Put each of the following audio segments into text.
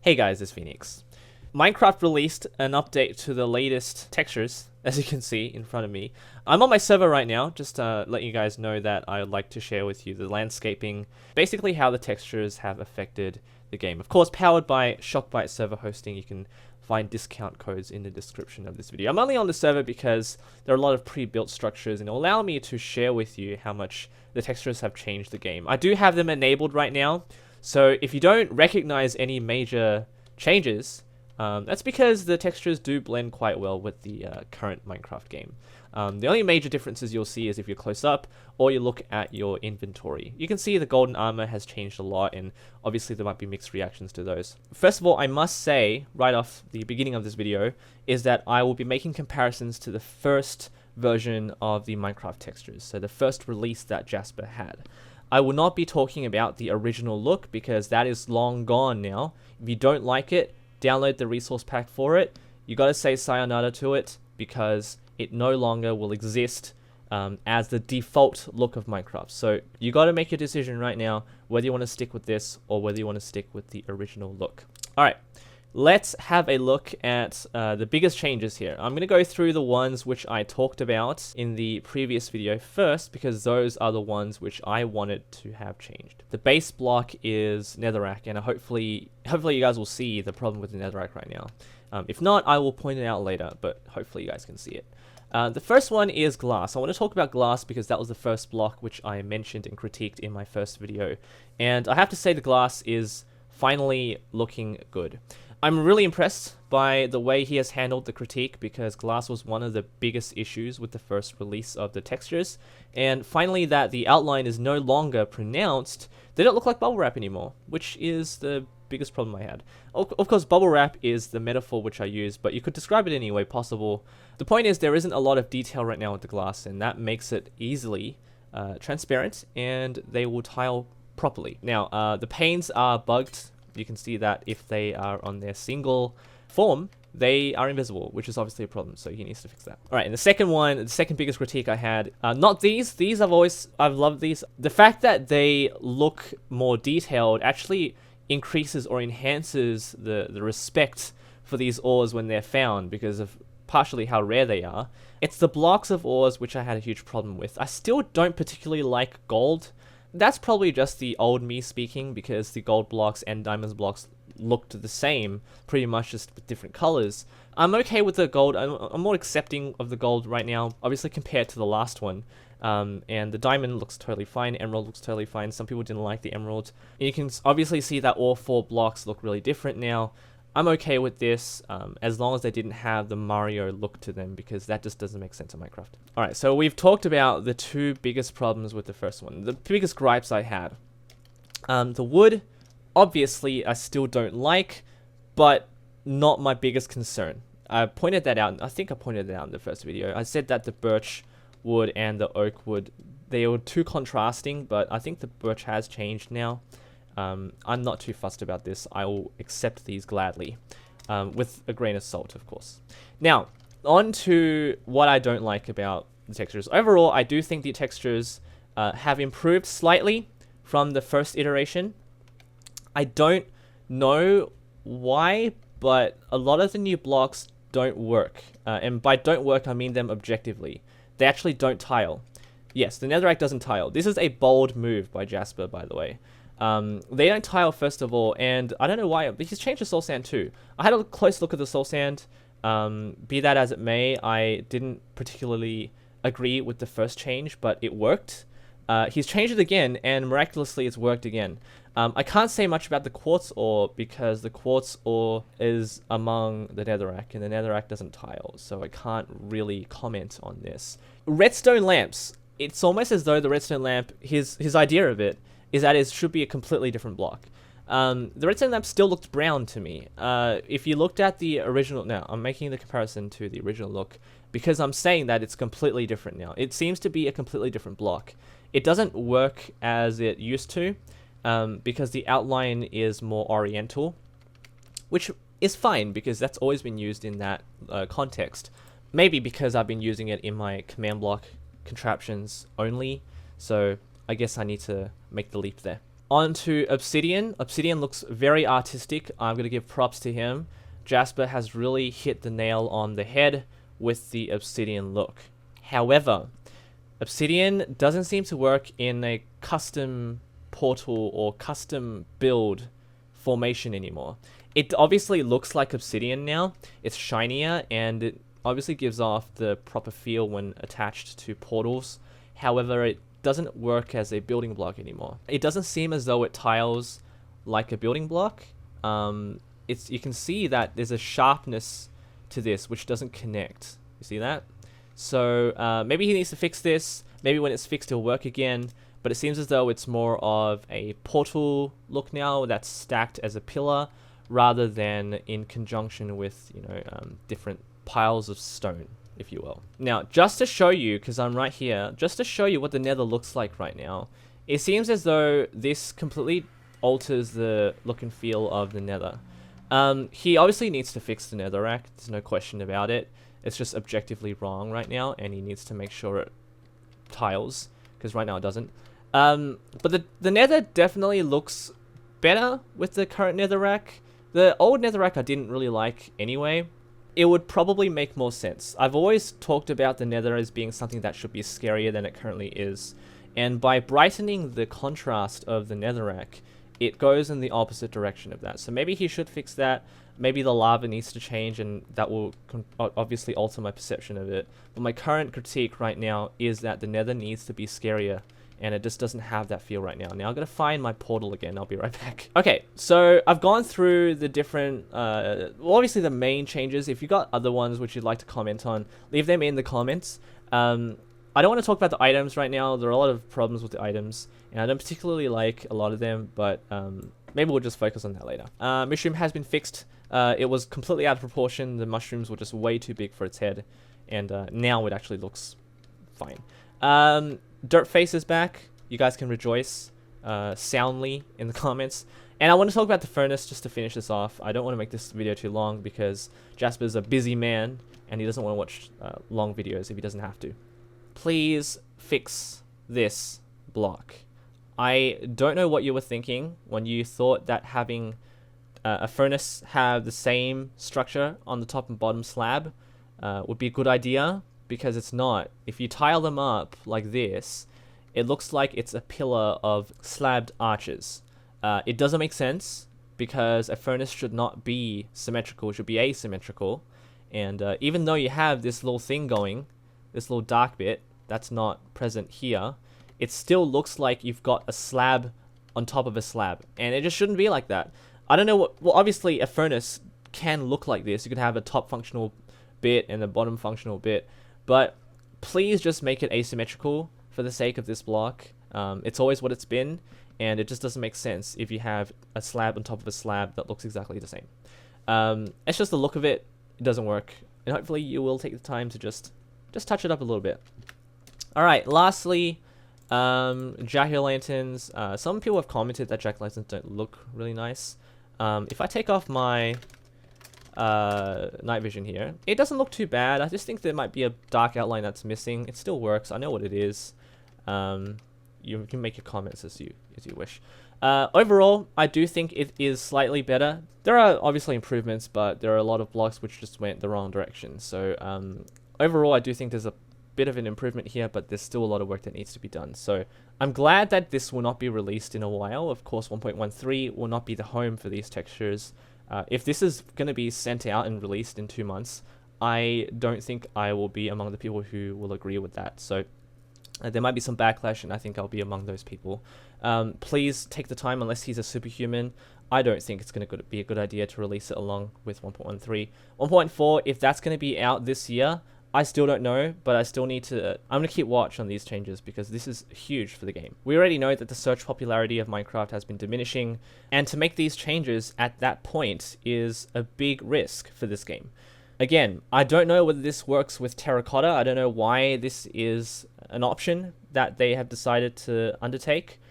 Hey guys, it's Phoenix. Minecraft released an update to the latest textures, as you can see in front of me. I'm on my server right now, just to let you guys know that I would like to share with you the landscaping, basically how the textures have affected the game. Of course, powered by Shockbyte server hosting. You can find discount codes in the description of this video. I'm only on the server because there are a lot of pre-built structures and it'll allow me to share with you how much the textures have changed the game. I do have them enabled right now, so if you don't recognize any major changes, that's because the textures do blend quite well with the current Minecraft game. The only major differences you'll see is if you're close up or you look at your inventory. You can see the golden armor has changed a lot, and obviously there might be mixed reactions to those. First of all, I must say right off the beginning of this video is that I will be making comparisons to the first version of the Minecraft textures, so the first release that Jasper had. I will not be talking about the original look because that is long gone now. If you don't like it, download the resource pack for it. You gotta say sayonara to it because it no longer will exist as the default look of Minecraft. So you gotta make your decision right now whether you want to stick with this or whether you want to stick with the original look. Alright, let's have a look at the biggest changes here. I'm gonna go through the ones which I talked about in the previous video first because those are the ones which I wanted to have changed. The base block is netherrack, and hopefully you guys will see the problem with the netherrack right now. If not, I will point it out later, but hopefully you guys can see it. The first one is glass. I want to talk about glass because that was the first block which I mentioned and critiqued in my first video. And I have to say the glass is finally looking good. I'm really impressed by the way he has handled the critique because glass was one of the biggest issues with the first release of the textures. And finally that the outline is no longer pronounced, they don't look like bubble wrap anymore, which is the biggest problem I had. Of course, bubble wrap is the metaphor which I use, but you could describe it any way possible. The point is there isn't a lot of detail right now with the glass, and that makes it easily transparent, and they will tile properly. Now, the panes are bugged. You can see that if they are on their single form, they are invisible, which is obviously a problem, so he needs to fix that. Alright, and the second one, the second biggest critique I had, not these I've loved these. The fact that they look more detailed actually increases or enhances the respect for these ores when they're found because of partially how rare they are. It's the blocks of ores which I had a huge problem with. I still don't particularly like gold. That's probably just the old me speaking because the gold blocks and diamonds blocks looked the same, pretty much just with different colors. I'm okay with the gold. I'm more accepting of the gold right now, obviously compared to the last one. And the diamond looks totally fine, emerald looks totally fine. Some people didn't like the emerald. And you can obviously see that all four blocks look really different now. I'm okay with this, as long as they didn't have the Mario look to them, because that just doesn't make sense in Minecraft. Alright, so we've talked about the two biggest problems with the first one. The biggest gripes I had. The wood, obviously, I still don't like, but not my biggest concern. I pointed that out, I think I pointed that out in the first video. I said that the birch wood and the oak wood, they were too contrasting, but I think the birch has changed now. I'm not too fussed about this. I will accept these gladly, with a grain of salt, of course. Now, on to what I don't like about the textures. Overall, I do think the textures have improved slightly from the first iteration. I don't know why, but a lot of the new blocks don't work. And by don't work, I mean them objectively. They actually don't tile. Yes, the netherrack doesn't tile. This is a bold move by Jasper, by the way. They don't tile, first of all, and I don't know why, but he's changed the soul sand too. I had a close look at the soul sand. Be that as it may, I didn't particularly agree with the first change, but it worked. He's changed it again, and miraculously it's worked again. I can't say much about the quartz ore because the quartz ore is among the netherrack, and the netherrack doesn't tile, so I can't really comment on this. Redstone lamps. It's almost as though the redstone lamp, his idea of it, is that it should be a completely different block. The redstone lamp still looked brown to me. If you looked at the original, now I'm making the comparison to the original look because I'm saying that it's completely different now. It seems to be a completely different block. It doesn't work as it used to because the outline is more oriental, which is fine because that's always been used in that context. Maybe because I've been using it in my command block contraptions only, so I guess I need to make the leap there. On to Obsidian. Obsidian looks very artistic. I'm going to give props to him. Jasper has really hit the nail on the head with the Obsidian look. However, Obsidian doesn't seem to work in a custom portal or custom build formation anymore. It obviously looks like Obsidian now. It's shinier and it obviously gives off the proper feel when attached to portals. However, it doesn't work as a building block anymore. It doesn't seem as though it tiles like a building block. You can see that there's a sharpness to this which doesn't connect. You see that? So maybe he needs to fix this. Maybe when it's fixed it'll work again. But it seems as though it's more of a portal look now that's stacked as a pillar rather than in conjunction with, you know, different piles of stone, if you will. Now, just to show you, because I'm right here, just to show you what the Nether looks like right now, it seems as though this completely alters the look and feel of the Nether. He obviously needs to fix the Netherrack, there's no question about it. It's just objectively wrong right now, and he needs to make sure it tiles, because right now it doesn't. But the Nether definitely looks better with the current Netherrack. The old Netherrack I didn't really like anyway. It would probably make more sense. I've always talked about the Nether as being something that should be scarier than it currently is. And by brightening the contrast of the Netherrack, it goes in the opposite direction of that. So maybe he should fix that. Maybe the lava needs to change, and that will obviously alter my perception of it. But my current critique right now is that the Nether needs to be scarier, and it just doesn't have that feel right now. Now I'm going to find my portal again. I'll be right back. Okay, so I've gone through the different, well, obviously the main changes. If you've got other ones which you'd like to comment on, leave them in the comments. I don't want to talk about the items right now. There are a lot of problems with the items, and I don't particularly like a lot of them, but maybe we'll just focus on that later. Mushroom has been fixed. It was completely out of proportion. The mushrooms were just way too big for its head, and now it actually looks fine. Dirt face is back. You guys can rejoice soundly in the comments. And I want to talk about the furnace just to finish this off. I don't want to make this video too long because Jasper's a busy man and he doesn't want to watch long videos if he doesn't have to. Please fix this block. I don't know what you were thinking when you thought that having a furnace have the same structure on the top and bottom slab would be a good idea, because it's not. If you tile them up like this, it looks like it's a pillar of slabbed arches. It doesn't make sense, because a furnace should not be symmetrical, it should be asymmetrical. And even though you have this little thing going, this little dark bit that's not present here, it still looks like you've got a slab on top of a slab, and it just shouldn't be like that. I don't know what, well, obviously a furnace can look like this. You could have a top functional bit and a bottom functional bit, but please just make it asymmetrical for the sake of this block. It's always what it's been, and it just doesn't make sense if you have a slab on top of a slab that looks exactly the same. It's just the look of it. It doesn't work, and hopefully you will take the time to just touch it up a little bit. Alright, lastly, jack-o'-lanterns. Some people have commented that jack-o'-lanterns don't look really nice. If I take off my night vision here, it doesn't look too bad. I just think there might be a dark outline that's missing. It still works. I know what it is. You can make your comments as you wish. Overall, I do think it is slightly better. There are obviously improvements, but there are a lot of blocks which just went the wrong direction. So overall, I do think there's a bit of an improvement here, but there's still a lot of work that needs to be done. So I'm glad that this will not be released in a while. Of course, 1.13 will not be the home for these textures. If this is going to be sent out and released in 2 months, I don't think I will be among the people who will agree with that. So there might be some backlash, and I think I'll be among those people. Please take the time, unless he's a superhuman. I don't think it's going to be a good idea to release it along with 1.13. 1.4, if that's going to be out this year, I still don't know, but I still need to... I'm going to keep watch on these changes, because this is huge for the game. We already know that the search popularity of Minecraft has been diminishing, and to make these changes at that point is a big risk for this game. Again, I don't know whether this works with terracotta. I don't know why this is an option that they have decided to undertake,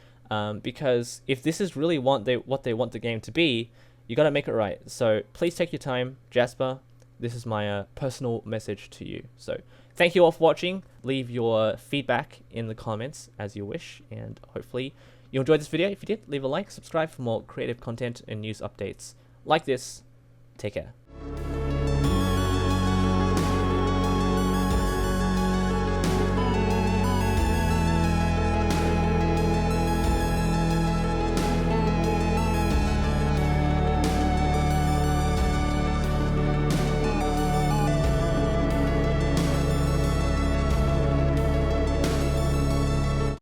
because if this is really what they want the game to be, you got to make it right. So please take your time, Jasper. This is my personal message to you. So thank you all for watching. Leave your feedback in the comments as you wish, and hopefully you enjoyed this video. If you did, leave a like, subscribe for more creative content and news updates like this. Take care.